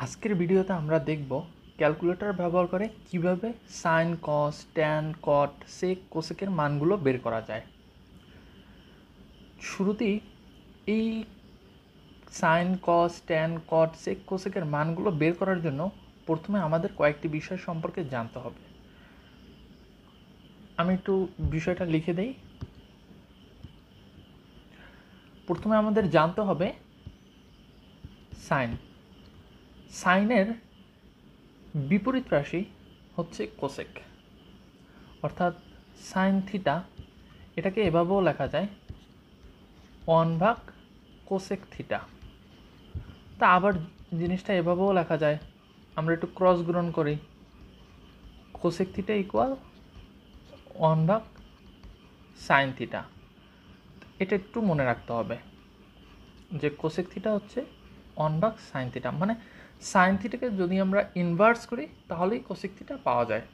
আজকের ভিডিওতে আমরা দেখব ক্যালকুলেটর ব্যবহার করে কিভাবে সাইন কস ট্যান কট সেক কোসেকের মানগুলো বের করা যায়। শুরুতেই এই সাইন কস ট্যান কট সেক কোসেকের মানগুলো বের করার জন্য প্রথমে আমাদের কয়েকটি বিষয় সম্পর্কে জানতে হবে। আমি একটু বিষয়টা লিখে দেই। প্রথমে আমাদের জানতে হবে সাইনের বিপরীত রাশি হচ্ছে কোসেক, অর্থাৎ সাইন থিটা। এটাকে এভাবেও লেখা যায় 1/, কোসেক থিটা। তা আবার জিনিসটা এভাবেও লেখা যায়, আমরা একটু ক্রস গুণন করি, cosec theta equal 1/, sine theta. এটা একটু মনে রাখতে হবে যে কোসেক থিটা হচ্ছে 1/, সাইন থিটা। মানে সাইন থিটাকে যদি আমরা ইনভার্স করি তাহলেই কোসেক থিটা পাওয়া যায়।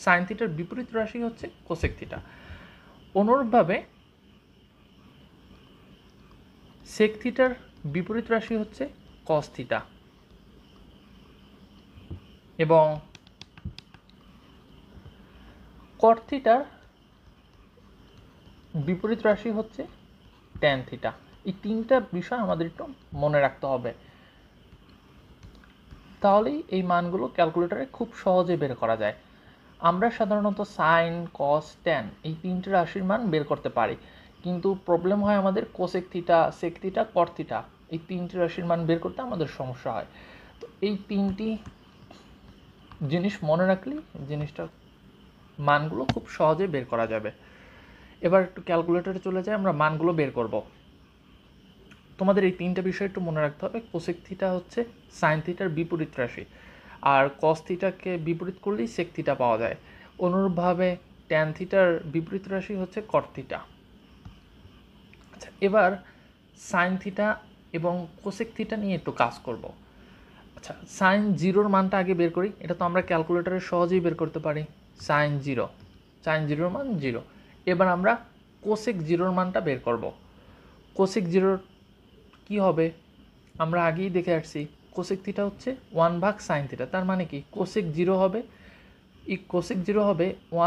সাইন থিটার বিপরীত রাশি হচ্ছে কোসেক থিটা। অনুরূপভাবে সেক থিটার বিপরীত রাশি হচ্ছে কস থিটা এবং কট থিটার বিপরীত রাশি হচ্ছে ট্যান থিটা। এই তিনটা বিষয় আমাদের একটু মনে রাখতে হবে, তাহলেই এই মানগুলো ক্যালকুলেটরে খুব সহজে বের করা যায়। আমরা সাধারণত সাইন কস ট্যান এই তিনটে রাশির মান বের করতে পারি, কিন্তু প্রবলেম হয় আমাদের cosec theta sec theta cot theta এই তিনটি রাশির মান বের করতে আমাদের সমস্যা হয়। তো এই তিনটি জিনিস মনে রাখলেই জিনিসটা মানগুলো খুব সহজে বের করা যাবে। এবার একটু ক্যালকুলেটরে চলে যাই, আমরা মানগুলো বের করব। তোমাদের এই তিনটা বিষয় একটু মনে রাখতে হবে। কোসেক থিটা হচ্ছে সাইন থিটার বিপরীত রাশি, আর কস থিটাকে বিপরীত করলেই সেক থিটা পাওয়া যায়। অনুরূপভাবে ট্যান থিটার বিপরীত রাশি হচ্ছে কট থিটা। আচ্ছা, এবার সাইন থিটা এবং কোসেক থিটা নিয়ে একটু কাজ করব। আচ্ছা, সাইন জিরোর মানটা আগে বের করি। এটা তো আমরা ক্যালকুলেটরে সহজেই বের করতে পারি। সাইন জিরোর মান 0। এবার আমরা কোসেক জিরোর মানটা বের করব। কোসেক জিরোর কি হবে আমরা আগেই দেখে আসছি, কোসেক থিটা হচ্ছে 1/, সাইন থিটা। তার মানে কি কোসেক জিরো হবে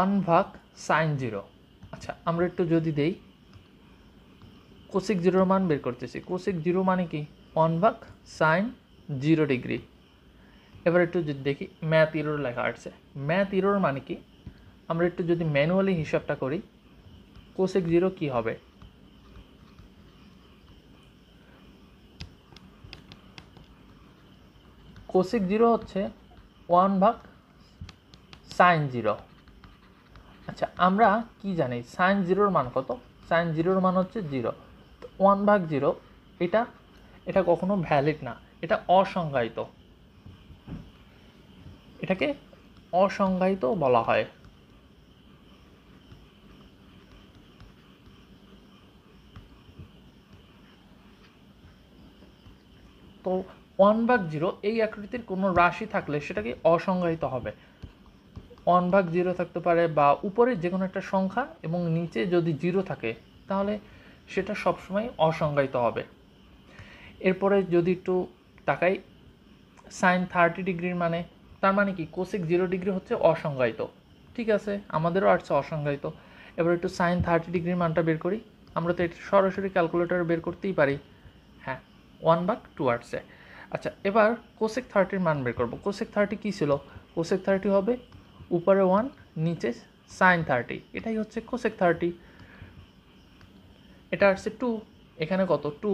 1/, সাইন জিরো। আচ্ছা, আমরা একটু যদি দেই, কোসেক জিরোর মান বের করতেছি। কোসেক জিরো মানে কি 1/, সাইন 0 ডিগ্রি। এবার একটু যদি দেখি ম্যাথ ইরোর লেখা আসছে। ম্যাথ ইরোর মানে কি, আমরা একটু যদি ম্যানুয়ালি হিসাবটা করি, কোসেক জিরো কি হবে, কোসেক জিরো হচ্ছে 1/, সাইন 0। আচ্ছা, আমরা কি জানি সাইন জিরোর মান কত? সাইন জিরোর মান হচ্ছে 0। তো 1/0 এটা কখনো ভ্যালিড না, এটা অসংজ্ঞায়িত। এটাকে অসংজ্ঞায়িত বলা হয়। তো 1/0 এই আকৃতির কোনো রাশি থাকলে সেটাকে অসংজ্ঞায়িত হবে। 1/0 থাকতে পারে বা উপরে যে কোনো একটা সংখ্যা এবং নিচে যদি 0 থাকে তাহলে সেটা সবসময় অসংজ্ঞায়িত হবে। এরপরে যদি একটু তাকাই সাইন 30 ডিগ্রির মানে, তার মানে কি কোসেক 0 ডিগ্রি হচ্ছে অসংজ্ঞায়িত। ঠিক আছে, আমাদেরও আসছে অসংজ্ঞায়িত। এবার একটু সাইন 30 ডিগ্রির মানটা বের করি। আমরা তো এটা সরাসরি ক্যালকুলেটরে বের করতেই পারি। হ্যাঁ, 1/2 আসছে। আচ্ছা, এবার কোসেক 30 মান বের করব। কোসেক 30 কী ছিল? কোসেক 30 হবে উপরে 1 নিচে সাইন 30, এটাই হচ্ছে কোসেক 30। এটা আসছে 2, এখানে কত 2,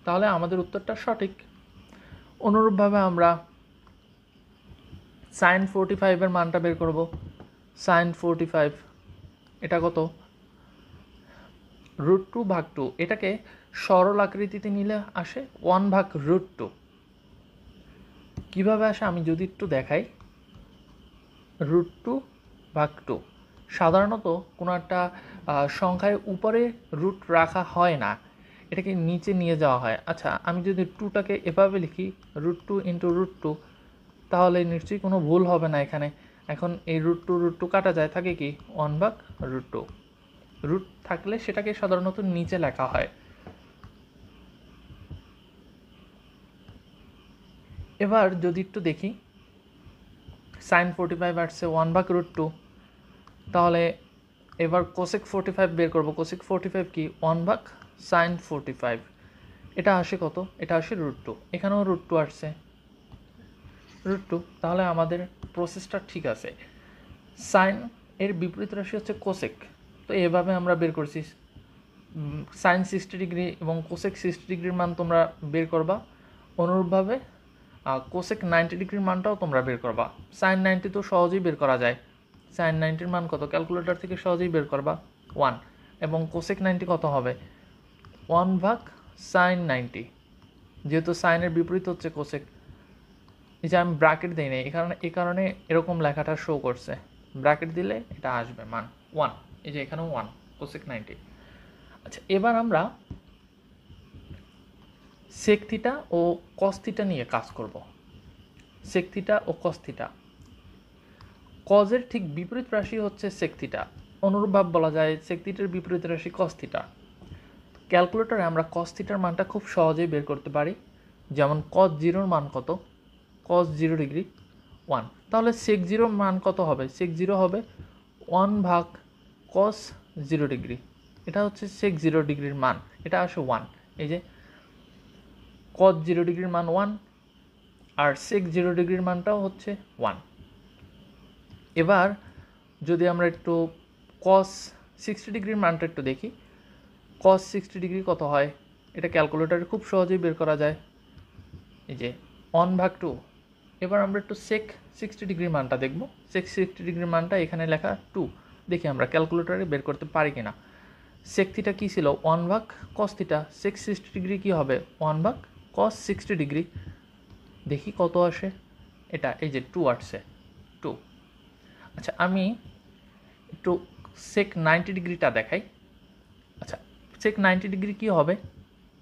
তাহলে আমাদের উত্তরটা সঠিক। অনুরূপভাবে আমরা সাইন 45 মানটা বের করব। সাইন 45 এটা কত? √2/2। এটাকে সরল আকৃতিতে নিলে আসে 1/√2। কীভাবে আসে আমি যদি একটু দেখাই, √2/2 সাধারণত কোনো একটা সংখ্যায় উপরে রুট রাখা হয় না, এটাকে নিচে নিয়ে যাওয়া হয়। আচ্ছা, আমি যদি 2টাকে এভাবে লিখি √2 × √2, তাহলে নিশ্চয়ই কোনো ভুল হবে না এখানে। এখন এই √2 কাটা যায়, থাকে কি 1/√2। রুট থাকলে সেটাকে সাধারণত নিচে লেখা হয়। এবার যদি একটু দেখি সাইন 45 আসছে 1/√2, তাহলে এবার কোসেক 45 বের করব। কোসেক 45 কি 1/sin45, এটা আসে কত? এটা আসে √2, এখানেও √2 আসছে √2, তাহলে আমাদের প্রসেসটা ঠিক আছে। সাইন এর বিপরীত রাশি হচ্ছে কোসেক, তো এভাবে আমরা বের করছি। সাইন 60 ডিগ্রি এবং কোসেক 60 ডিগ্রির মান তোমরা বের করবা, অনুরূপভাবে কোসেক 90 ডিগ্রির মানটাও তোমরা বের করবা। সাইন 90 তো সহজেই বের করা যায়, সাইন 90-র মান কত? ক্যালকুলেটর থেকে সহজেই বের করবা 1, এবং কোসেক 90 কত হবে? 1/sin90, যেহেতু সাইনের বিপরীত হচ্ছে কোসেক। এই যে আমি ব্র্যাকেট দিই না, এই কারণে এরকম লেখাটা শো করছে, ব্র্যাকেট দিলে এটা আসবে মান 1, এই যে এখানেও 1 কোসেক 90। আচ্ছা, এবার আমরা সেক থিটা ও কস থিটা নিয়ে কাজ করব। সেক থিটা ও কস থিটা, কজের ঠিক বিপরীত রাশি হচ্ছে সেক থিটা, অনুরূপভাবে বলা যায় সেক থিটার বিপরীত রাশি কস থিটা। ক্যালকুলেটরে আমরা কস থিটার মানটা খুব সহজেই বের করতে পারি, যেমন কস জিরোর মান কত? কস 0 ডিগ্রি 1, তাহলে সেক জিরোর মান কত হবে? সেক জিরো হবে 1/cos 0 ডিগ্রি, এটা হচ্ছে সেক 0 ডিগ্রির মান, এটা আসে 1। এই যে cos 0 ডিগ্রির মান 1 আর সেক 0 ডিগ্রির মানটাও হচ্ছে 1। এবার যদি আমরা একটু cos 60 ডিগ্রির মানটা একটু দেখি, cos 60 ডিগ্রি কত হয়? এটা ক্যালকুলেটরে খুব সহজেই বের করা যায়, এই যে 1/2। এবার আমরা একটু সেক 60 ডিগ্রির মানটা দেখব। সেক 60 ডিগ্রির মানটা এখানে লেখা 2, দেখি আমরা ক্যালকুলেটরে বের করতে পারি কিনা। সেক থিটা কী ছিল? 1/cos থিটা, সেক 60 ডিগ্রি কী হবে? 1/cos 60 ডিগ্রি, দেখি কত আসে। এটা এই যে 2 আসছে, 2। আচ্ছা, আমি একটু সেক 90 ডিগ্রিটা দেখাই। আচ্ছা, সেক 90 ডিগ্রি কী হবে?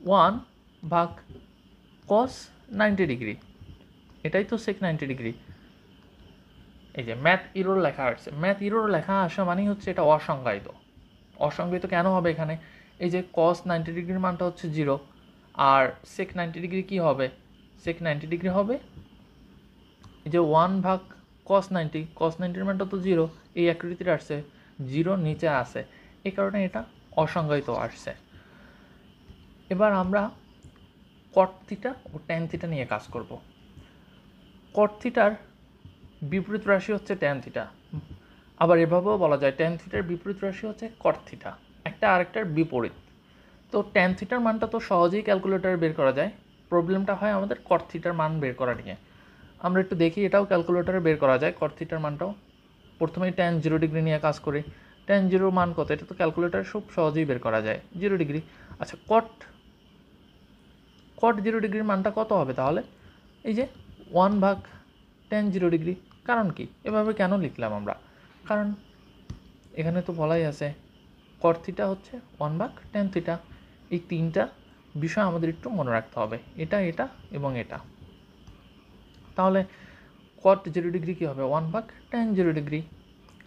1/cos 90 ডিগ্রি, এটাই তো সেক 90 ডিগ্রি। এই যে ম্যাথ ইরোর লেখা আসছে, ম্যাথ ইরোর লেখা আসা মানেই হচ্ছে এটা অসংজ্ঞায়িত। অসংজ্ঞায়িত কেন হবে এখানে? এই যে cos 90 ডিগ্রির মানটা হচ্ছে 0, আর সেক 90 ডিগ্রি কী হবে? সেক 90 ডিগ্রি হবে এই যে 1/cos 90, cos 90-র মানটা তো 0, এই আকৃতির আসছে, 0 নিচে আসে, এই কারণে এটা অসংজ্ঞায়িত আসছে। এবার আমরা কট থিটা ও ট্যান থিটা নিয়ে কাজ করব। কট থিটার বিপরীত রাশি হচ্ছে ট্যান থিটা, আবার এভাবেও বলা যায় ট্যান থিটার বিপরীত রাশি হচ্ছে কট থিটা, একটা আরেকটার বিপরীত। তো ট্যান থিটার মানটা তো সহজেই ক্যালকুলেটরে বের করা যায়, প্রবলেমটা হয় আমাদের কট থিটার মান বের করা নিয়ে। আমরা একটু দেখি, এটাও ক্যালকুলেটরে বের করা যায় কট থিটার মানটাও। প্রথমেই ট্যান 0 ডিগ্রি নিয়ে কাজ করি। ট্যান 0 মান কত? এটা তো ক্যালকুলেটরে খুব সহজেই বের করা যায়, 0 ডিগ্রি। আচ্ছা, কট 0 ডিগ্রির মানটা কত হবে তাহলে? এই যে 1/tan 0 ডিগ্রি। কারণ কি এভাবে কেন লিখলাম আমরা? কারণ এখানে তো বলাই আছে কট থিটা হচ্ছে 1/tan থিটা। এই তিনটা বিষয় আমাদের একটু মনে রাখতে হবে, এটা এটা এবং এটা। তাহলে কট 0 ডিগ্রি কী হবে? 1/tan 0 degree.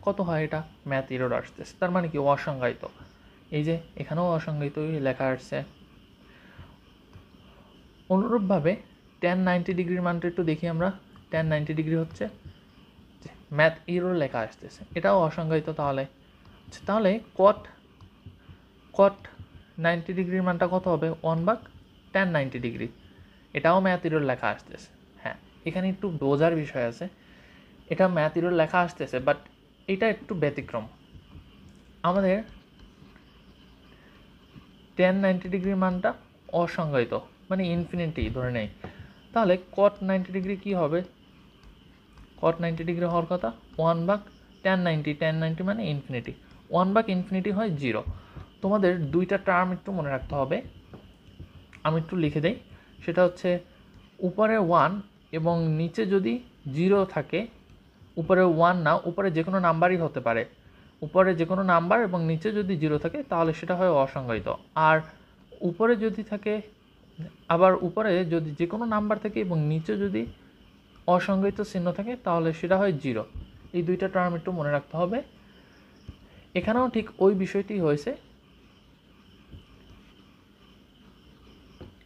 কত হয় এটা? ম্যাথ এরর আসতেছে, তার মানে কি অসংজ্ঞায়িত। এই যে এখানেও অসংজ্ঞায়িত লেখা আসছে। অনুরূপভাবে tan 90 ডিগ্রির মানটা একটু দেখি আমরা। tan 90 ডিগ্রি হচ্ছে ম্যাথ এরর লেখা আসতেছে, এটাও অসংজ্ঞায়িত। তাহলে আচ্ছা, তাহলে কট 90 ডিগ্রির মানটা কত হবে? 1/tan 90 ডিগ্রি, এটাও ম্যাথ এরর লেখা আসতেছে। হ্যাঁ, এখানে একটু বোঝার বিষয় আছে, এটা ম্যাথ এরর লেখা আসতেছে, বাট এটা একটু ব্যতিক্রম। আমাদের tan 90 ডিগ্রির মানটা অসংজ্ঞায়িত, মানে ইনফিনিটি ধরে নেই। তাহলে cot 90 ডিগ্রি কী হবে? cot 90 ডিগ্রি হওয়ার কথা 1/tan 90, tan 90 মানে ইনফিনিটি, 1/ইনফিনিটি হয় 0। তোমাদের দুইটা টার্ম একটু মনে রাখতে হবে, আমি একটু লিখে দেই। সেটা হচ্ছে উপরে 1 এবং নিচে যদি 0 থাকে, উপরে 1 না, উপরে যে কোনো নাম্বারই হতে পারে, উপরে যে কোনো নাম্বার এবং নিচে যদি 0 থাকে তাহলে সেটা হয় অসংজ্ঞায়িত। আর উপরে যদি থাকে, আবার উপরে যদি যে কোনো নাম্বার থাকে এবং নিচে যদি অসংজ্ঞায়িত চিহ্ন থাকে তাহলে সেটা হয় 0। এই দুইটা টার্ম একটু মনে রাখতে হবে। এখানেও ঠিক ওই বিষয়টি হয়েছে।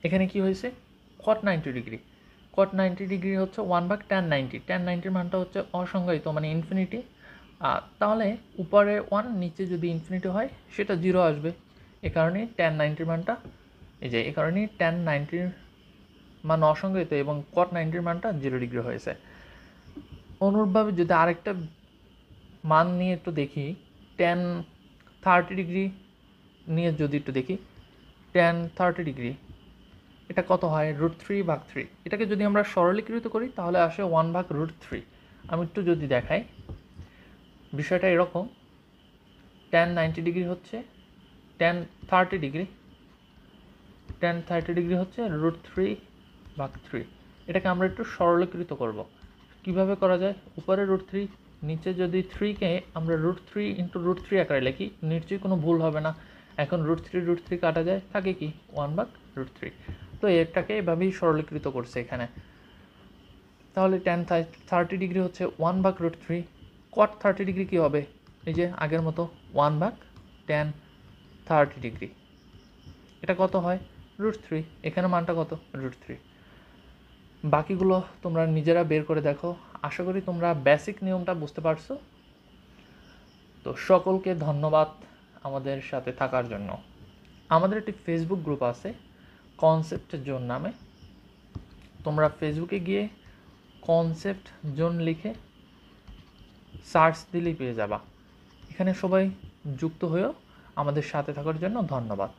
এখানে কি হয়েছে? cot 90 ডিগ্রি, কট 90 ডিগ্রি হচ্ছে 1/tan 90। tan 90 মানটা হচ্ছে অসংজ্ঞায়িত, মানে ইনফিনিটি। তাহলে উপরে 1, নিচে যদি ইনফিনিটি হয় সেটা 0 আসবে। এ কারণেই tan 90 মানটা, এই কারণেই tan 90 মান অসংজ্ঞায়িত এবং কট 90 মানটা 0 ডিগ্রি হয়েছে। অনুরূপভাবে যদি আরেকটা মান নিয়ে একটু দেখি, tan 30 ডিগ্রি নিয়ে যদি একটু দেখি, tan 30 ডিগ্রি এটা কত হয়? √3/3। এটাকে যদি আমরা সরলীকৃত করি তাহলে আসে 1/√3। আমি একটু যদি দেখাই, বিষয়টা এরকম, tan 90 ডিগ্রি হচ্ছে tan 30 ডিগ্রি, tan 30 ডিগ্রি হচ্ছে √3/3। এটাকে আমরা একটু সরলীকৃত করব। কিভাবে করা যায়? উপরে √3, নিচে যদি 3কে আমরা √3 × √3 আকারে লিখি, নিশ্চয়ই কোনো ভুল হবে না। এখন √3 কাটা যায়, থাকে কি 1/√3। তো এটাকে এভাবেই সরলীকৃত করছে এখানে। তাহলে tan 30 ডিগ্রি হচ্ছে 1/√3। cot 30 ডিগ্রি কী হবে? এই যে আগের মতো 1/tan 30 ডিগ্রি। এটা কত হয়? √3। এখানে মানটা কত? √3। বাকিগুলো তোমরা নিজেরা বের করে দেখো। আশা করি তোমরা বেসিক নিয়মটা বুঝতে পারছো। তো সকলকে ধন্যবাদ আমাদের সাথে থাকার জন্য। আমাদের একটি ফেসবুক গ্রুপ আছে কনসেপ্ট জোন নামে। তোমরা ফেসবুকে গিয়ে কনসেপ্ট জোন লিখে সার্চ দিলেই পেয়ে যাবা। এখানে সবাই যুক্ত হয়েও আমাদের সাথে থাকার জন্য ধন্যবাদ।